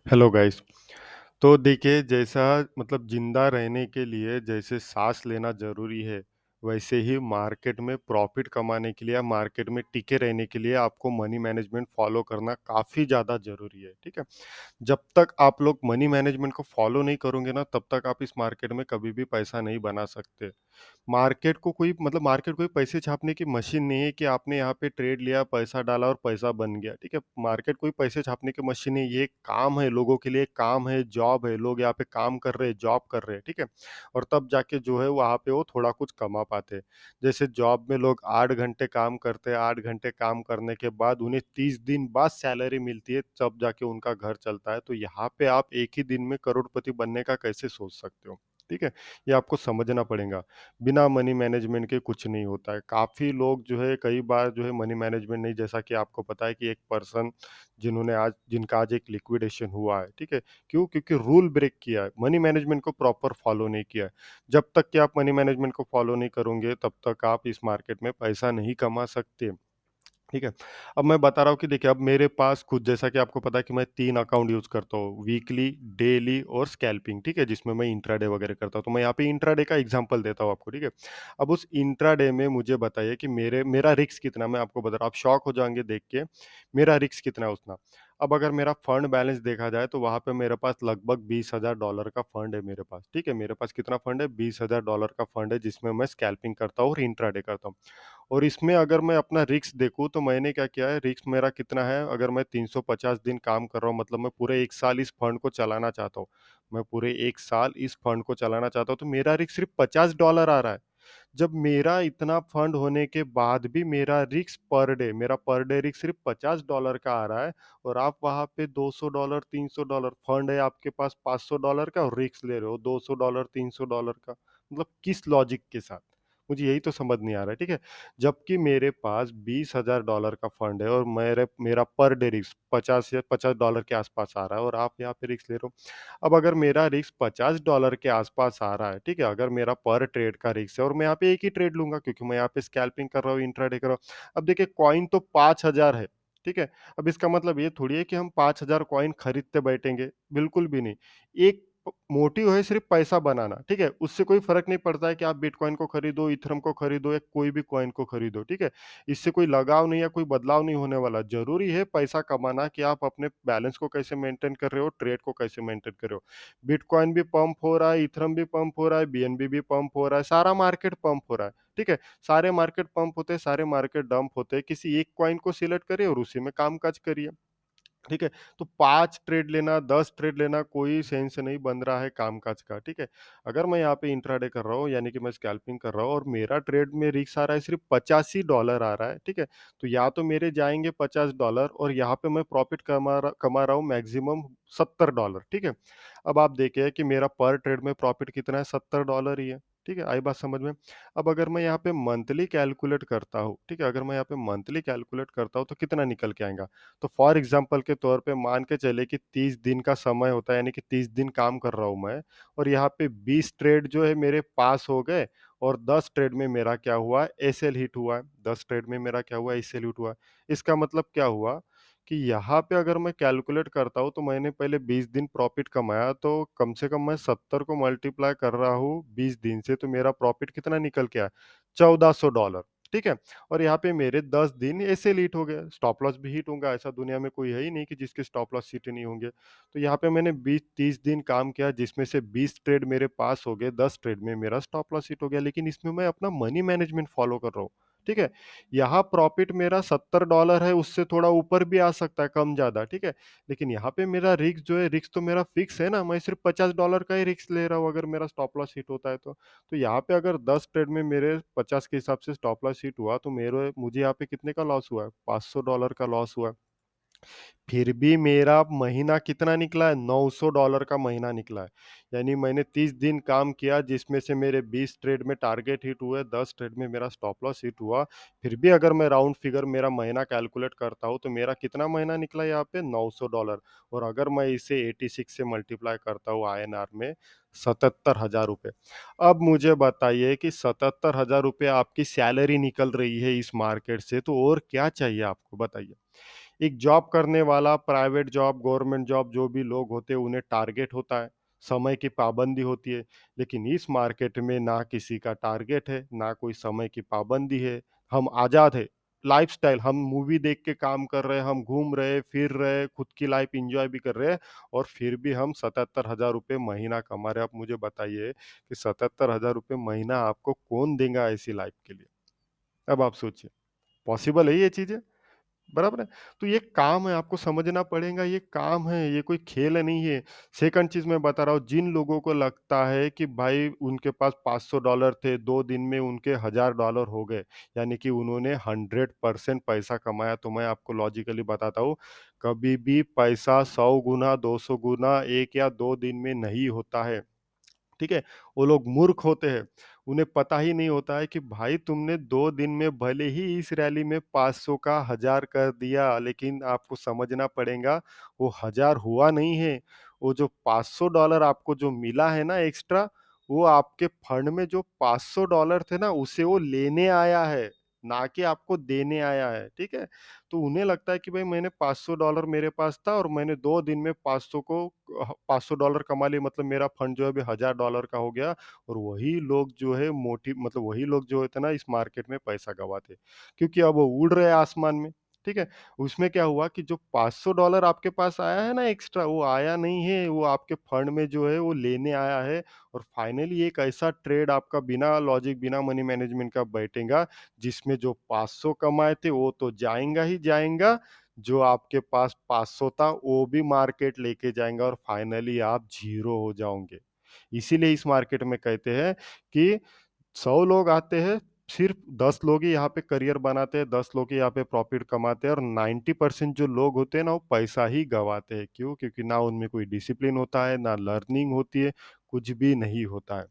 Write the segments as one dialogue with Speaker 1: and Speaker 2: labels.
Speaker 1: Hello guys. तो देखिए जैसा मतलब ज़िंदा रहने के लिए जैसे साँस लेना ज़रूरी है, वैसे ही मार्केट में प्रॉफ़िट कमाने के लिए या मार्केट में टिके रहने के लिए आपको मनी मैनेजमेंट फ़ॉलो करना काफ़ी ज़्यादा ज़रूरी है, ठीक है? जब तक आप लोग मनी मैनेजमेंट को फ़ॉलो नहीं करोगे ना, तब तक आप इस मार्केट में कभी भी पैसा नहीं बना सकते। मार्केट कोई पैसे छापने की मशीन नहीं है कि आपने यहाँ पे ट्रेड लिया, पैसा डाला और पैसा बन गया, ठीक है? मार्केट कोई पैसे छापने की मशीन नहीं है, ये एक काम है, लोगों के लिए एक काम है, जॉब है, लोग यहाँ पे काम कर रहे हैं, जॉब कर रहे हैं, ठीक है? और तब जाके जो है वहाँ पे वो थोड़ा कुछ कमा पाते हैं। जैसे जॉब में लोग 8 घंटे काम करते हैं, 8 घंटे काम करने के बाद उन्हें 30 दिन बाद सैलरी मिलती है, तब जाके उनका घर चलता है। तो यहाँ पे आप एक ही दिन में करोड़पति बनने का कैसे सोच सकते हो? ठीक है? ये आपको समझना पड़ेगा। बिना मनी मैनेजमेंट के कुछ नहीं होता है। काफ़ी लोग जो है कई बार जो है मनी मैनेजमेंट नहीं, जैसा कि आपको पता है कि एक पर्सन जिनका आज एक लिक्विडेशन हुआ है, ठीक है? क्यों? क्योंकि रूल ब्रेक किया है, मनी मैनेजमेंट को प्रॉपर फॉलो नहीं किया है। जब तक कि आप मनी मैनेजमेंट को फॉलो नहीं करोगे, तब तक आप इस मार्केट में पैसा नहीं कमा सकते। ठीक है। अब मैं बता रहा हूँ कि देखिए अब मेरे पास खुद जैसा कि आपको पता है कि मैं 3 अकाउंट यूज़ करता हूँ, वीकली, डेली और स्कैल्पिंग, ठीक है? जिसमें मैं इंट्राडे वगैरह करता हूँ। तो मैं यहाँ पे इंट्राडे का एग्ज़ाम्पल देता हूँ आपको, ठीक है? अब उस इंट्राडे में मुझे बताइए कि मेरा रिस्क कितना है, मैं आपको बता रहा हूँ, आप शॉक हो जाएँगे देख के, मेरा रिस्क कितना है उतना। अब अगर मेरा फंड बैलेंस देखा जाए तो वहाँ पे मेरे पास लगभग $20,000 का फंड है मेरे पास, ठीक है? मेरे पास कितना फंड है? $20,000 का फंड है जिसमें मैं स्कैल्पिंग करता हूँ और इंट्राडे करता हूँ। और इसमें अगर मैं अपना रिस्क देखूँ तो मैंने क्या किया है, रिस्क मेरा कितना है, अगर मैं 350 दिन काम कर रहा हूँ मतलब मैं पूरे 1 साल इस फंड को चलाना चाहता हूँ। मैं पूरे 1 साल इस फंड को चलाना चाहता हूँ तो मेरा रिस्क सिर्फ़ $50 आ रहा है। जब मेरा इतना फंड होने के बाद भी मेरा पर डे रिस्क सिर्फ़ $50 का आ रहा है और आप वहाँ पे $200, $300 फंड है आपके पास $500 का और रिस्क ले रहे हो $200, $300 का। मतलब किस लॉजिक के साथ? मुझे यही तो समझ नहीं आ रहा है, ठीक है? जबकि मेरे पास $20,000 का फंड है और मेरा पर डे रिस्क 50 या $50 के आस-पास आ रहा है और आप यहाँ पे रिस्क ले रहे हो। अब अगर मेरा रिस्क $50 के आस-पास आ रहा है, ठीक है? अगर मेरा पर ट्रेड का रिस्क है और मैं यहाँ पे एक ही ट्रेड लूँगा क्योंकि मैं यहाँ पे स्कैल्पिंग कर रहा हूँ, इंट्राडे कर रहा हूँ। अब देखिए कॉइन तो 5,000 है, ठीक है? अब इसका मतलब ये थोड़ी है कि हम 5,000 कॉइन खरीदते बैठेंगे, बिल्कुल भी नहीं। एक मोटिव है सिर्फ़ पैसा बनाना, ठीक है? उससे कोई फ़र्क नहीं पड़ता है कि आप बिटकॉइन को खरीदो, इथेरियम को खरीदो या कोई भी कॉइन को खरीदो, ठीक है? इससे कोई लगाव नहीं या कोई बदलाव नहीं होने वाला। ज़रूरी है पैसा कमाना कि आप अपने बैलेंस को कैसे मेंटेन कर रहे हो, ट्रेड को कैसे मेंटेन कर रहे हो। बिटकॉइन भी पंप हो रहा है, इथेरियम भी पंप हो रहा है, बीएनबी भी पंप हो रहा है, सारा मार्केट पंप हो रहा है, ठीक है? सारे मार्केट पंप होते हैं, सारे मार्केट डंप होते हैं। किसी एक कॉइन को सिलेक्ट करिए और उसी में काम-काज करिए। ठीक है? तो 5 ट्रेड लेना, 10 ट्रेड लेना कोई सेंस नहीं बन रहा है कामकाज का, ठीक है? अगर मैं यहाँ पे इंट्राडे कर रहा हूँ, यानी कि मैं स्कैल्पिंग कर रहा हूँ और मेरा ट्रेड में रिस्क आ रहा है सिर्फ़ $85 आ रहा है, ठीक है? तो या तो मेरे जाएँगे $50 और यहाँ पे मैं प्रॉफ़िट कमा रहा हूँ मैक्सिमम $70, ठीक है? अब आप देखिए कि मेरा पर ट्रेड में प्रॉफ़िट कितना है, $70 ही है, ठीक है? आई बात समझ में? अब अगर मैं यहाँ पे मंथली कैलकुलेट करता हूँ, ठीक है? अगर मैं यहाँ पे मंथली कैलकुलेट करता हूँ, तो कितना निकल के आएगा? तो फॉर एग्ज़ाम्पल के तौर पे मान के चले कि 30 दिन का समय होता है, यानी कि 30 दिन काम कर रहा हूँ मैं और यहाँ पे 20 ट्रेड जो है मेरे पास हो गए और 10 ट्रेड में मेरा क्या हुआ, एसएल हिट हुआ है। 10 ट्रेड में मेरा क्या हुआ, एसएल हिट हुआ है। इसका मतलब क्या हुआ कि यहाँ पे अगर मैं कैलकुलेट करता हूँ तो मैंने पहले 20 दिन प्रॉफ़िट कमाया तो कम से कम मैं 70 को मल्टीप्लाई कर रहा हूँ 20 दिन से, तो मेरा प्रॉफ़िट कितना निकल के आया, $1400, ठीक है? और यहाँ पे मेरे 10 दिन ऐसे हिट हो गए, स्टॉप लॉस भी हिट होगा, ऐसा दुनिया में कोई है ही नहीं कि जिसके स्टॉप लॉस हिट नहीं होंगे। तो यहाँ पे मैंने 20-30 दिन काम किया जिसमें से 20 ट्रेड मेरे पास हो गए, 10 ट्रेड में मेरा स्टॉप लॉस हिट हो गया, लेकिन इसमें मैं अपना मनी मैनेजमेंट फ़ॉलो कर रहा हूँ, ठीक है? यहाँ प्रॉफ़िट मेरा $70 है, उससे थोड़ा ऊपर भी आ सकता है, कम-ज़्यादा, ठीक है? लेकिन यहाँ पे मेरा रिस्क जो है, रिस्क तो मेरा फिक्स है ना, मैं सिर्फ़ $50 का ही रिस्क ले रहा हूँ अगर मेरा स्टॉप लॉस हिट होता है तो। तो यहाँ पे अगर 10 ट्रेड में मेरे 50 के हिसाब से स्टॉप लॉस हिट हुआ तो मेरे मुझे यहाँ पे कितने का लॉस हुआ है? $500 का लॉस हुआ है। फिर भी मेरा महीना कितना निकला है? $900 का महीना निकला है। यानी मैंने 30 दिन काम किया जिसमें से मेरे 20 ट्रेड में टारगेट हिट हुए, 10 ट्रेड में मेरा स्टॉप लॉस हिट हुआ। फिर भी अगर मैं राउंड फिगर मेरा महीना कैलकुलेट करता हूँ तो मेरा कितना महीना निकला यहाँ पे $900 और अगर मैं इसे 86 से मल्टीप्लाई करता हूँ आईएनआर में ₹77,000। अब मुझे बताइए कि ₹77,000 आपकी सैलरी निकल रही है इस मार्केट से तो और क्या चाहिए आपको बताइए? एक जॉब करने वाला प्राइवेट जॉब, गवर्नमेंट जॉब जो भी लोग होते हैं उन्हें टारगेट होता है, समय की पाबंदी होती है। लेकिन इस मार्केट में ना किसी का टारगेट है, ना कोई समय की पाबंदी है। हम आज़ाद हैं। लाइफ़स्टाइल हम मूवी देख के काम कर रहे हैं, हम घूम रहे, फिर रहे, खुद की लाइफ़ एन्जॉय भी कर रहे हैं और फिर भी हम 77,000 रुपए महीना कमा रहे हैं। आप मुझे बताइए कि 77,000 रुपए महीना आपको कौन देगा ऐसी लाइफ़ के लिए? अब आप सोचिए, पॉसिबल है ये चीज़ें? बराबर है? तो ये काम है, आपको समझना पड़ेगा ये काम है, ये कोई खेल नहीं है। सेकंड चीज़ मैं बता रहा हूँ, जिन लोगों को लगता है कि भाई उनके पास $500 थे, 2 दिन में उनके $1000 हो गए, यानी कि उन्होंने 100% पैसा कमाया। तो मैं आपको लॉजिकली बताता हूँ, कभी भी पैसा 100 गुना, 200 गुना 1 या 2 दिन में नहीं होता है। ठीक है? वो लोग मूर्ख होते हैं। उन्हें पता ही नहीं होता है कि भाई तुमने 2 दिन में भले ही इस रैली में 500 का 1000 कर दिया, लेकिन आपको समझना पड़ेगा वो 1000 हुआ नहीं है। वो जो $500 आपको जो मिला है ना एक्स्ट्रा, वो आपके फंड में जो $500 थे ना उसे वो लेने आया है, ना कि आपको देने आया है। ठीक है? तो उन्हें लगता है कि भाई मैंने $500 मेरे पास था और मैंने 2 दिन में 500 को $500 कमा लिए, मतलब मेरा फंड जो है अभी $1000 का हो गया और वही लोग जो है मतलब वही लोग जो होते हैं ना इस मार्केट में पैसा गँवाते हैं। क्योंकि अब वो उड़ रहे हैं आसमान में, ठीक है? उसमें क्या हुआ कि जो $500 आपके पास आया है ना एक्स्ट्रा, वो आया नहीं है, वो आपके फंड में जो है वो लेने आया है और फाइनली एक ऐसा ट्रेड आपका बिना लॉजिक, बिना मनी मैनेजमेंट का बैठेगा, जिसमें जो 500 कमाए थे वो तो जाएँगा ही जाएँगा, जो आपके पास 500 था वो भी मार्केट लेके जाएँगा और फाइनली आप ज़ीरो हो जाओगे। इसीलिए इस मार्केट में कहते हैं कि 100 लोग आते हैं, सिर्फ़ 10 लोग ही यहाँ पे करियर बनाते हैं, 10 लोग ही यहाँ पे प्रॉफ़िट कमाते हैं और 90% जो लोग होते हैं ना, वो पैसा ही गँवाते हैं। क्यों? क्योंकि ना उनमें कोई डिसिप्लिन होता है, ना लर्निंग होती है, कुछ भी नहीं होता है।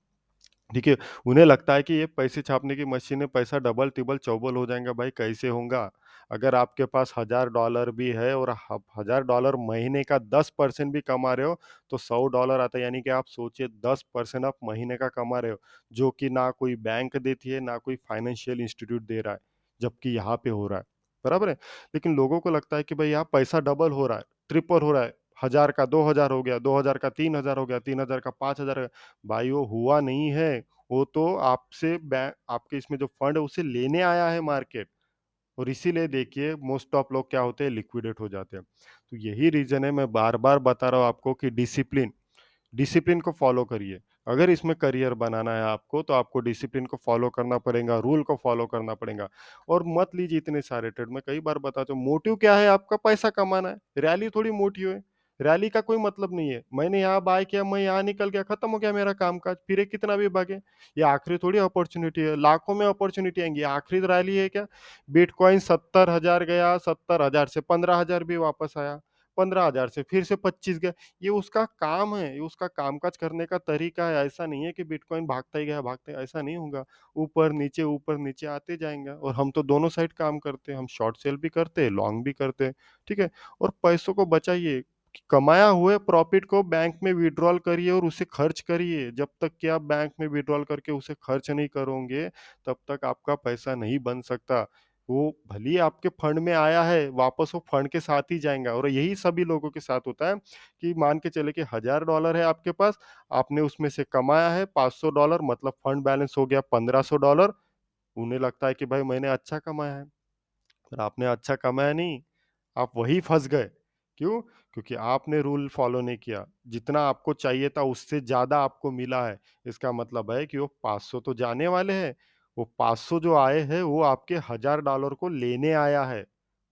Speaker 1: ठीक है, उन्हें लगता है कि ये पैसे छापने की मशीन है, पैसा डबल, तिबल, चौबल हो जाएगा। भाई कैसे होगा? अगर आपके पास $1000 भी है और ह $1000 महीने का 10% भी कमा रहे हो, तो $100 आता है। यानी कि आप सोचिए 10% आप महीने का कमा रहे हो, जो कि ना कोई बैंक देती है, ना कोई फाइनेंशियल इंस्टीट्यूट दे रहा है, जबकि यहाँ पे हो रहा है। बराबर है? लेकिन लोगों को लगता है कि भई यहाँ पैसा डबल हो रहा है, ट्रिपल हो रहा है, 1000 का 2000 हो गया, 2000 का 3000 हो गया, 3000 का 5000 भाई वो हुआ नहीं है, वो तो आपसे बै आपके इसमें जो फंड है उसे लेने आया है मार्केट और इसीलिए देखिए मोस्ट ऑफ लोग क्या होते हैं लिक्विडेट हो जाते हैं। तो यही रीज़न है मैं बार-बार बता रहा हूँ आपको कि डिसिप्लिन डिसिप्लिन को फ़ॉलो करिए। अगर इसमें करियर बनाना है आपको, तो आपको डिसिप्लिन को फ़ॉलो करना पड़ेगा, रूल को फ़ॉलो करना पड़ेगा और मत लीजिए इतने सारे ट्रेड। मैं कई बार बताता हूँ, मोटिव क्या है आपका? पैसा कमाना है। रैली थोड़ी मोटिव है। रैली का कोई मतलब नहीं है। मैंने यहाँ बाय किया, मैं यहाँ निकल गया, खत्म हो गया मेरा काम-काज, फिर ये कितना भी भागे। ये आखिरी थोड़ी अपॉर्च्युनिटी है, लाखों में अपॉर्च्युनिटी आएँगी। ये आखिरी रैली है क्या? बिटकॉइन 70,000 गया, 70,000 से 15,000 भी वापस आया, 15,000 से फिर से 25 गया। ये उसका काम है, ये उसका कामकाज करने का तरीका है। ऐसा नहीं है कि बिटकॉइन भागता ही ऐसा नहीं होगा। ऊपर नीचे आते जाएँगा और हम तो दोनों साइड काम करते हैं। हम शॉर्ट सेल भी करते हैं, लॉन्ग भी करते हैं, ठीक है? और पैसों को बचाइए। कमाया हुए प्रॉफिट को बैंक में विथड्रॉल करिए और उसे खर्च करिए। जब तक कि आप बैंक में विथड्रॉल करके उसे खर्च नहीं करोगे, तब तक आपका पैसा नहीं बन सकता। वो भले ही आपके फंड में आया है, वापस वो फंड के साथ ही जाएगा और यही सभी लोगों के साथ होता है कि मान के चले कि $1000 है आपके पास, आपने उसमें से कमाया है $500 मतलब फंड बैलेंस हो गया $1500। उन्हें लगता है कि भाई मैंने अच्छा कमाया है, पर आपने अच्छा कमाया नहीं, आप वहीं फँस गए। क्यों? क्योंकि आपने रूल फ़ॉलो नहीं किया। जितना आपको चाहिए था उससे ज़्यादा आपको मिला है। इसका मतलब है कि वो 500 तो जाने वाले हैं, वो 500 जो आए हैं वो आपके $1000 को लेने आया है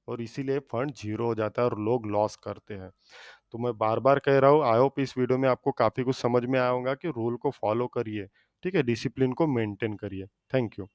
Speaker 1: और इसीलिए फंड ज़ीरो हो जाता है और लोग लॉस करते हैं। तो मैं बार-बार कह रहा हूँ, आई होप इस वीडियो में आपको काफ़ी कुछ समझ में आया होगा कि रूल को फ़ॉलो करिए, ठीक है? डिसिप्लिन को मेंटेन करिए। Thank you.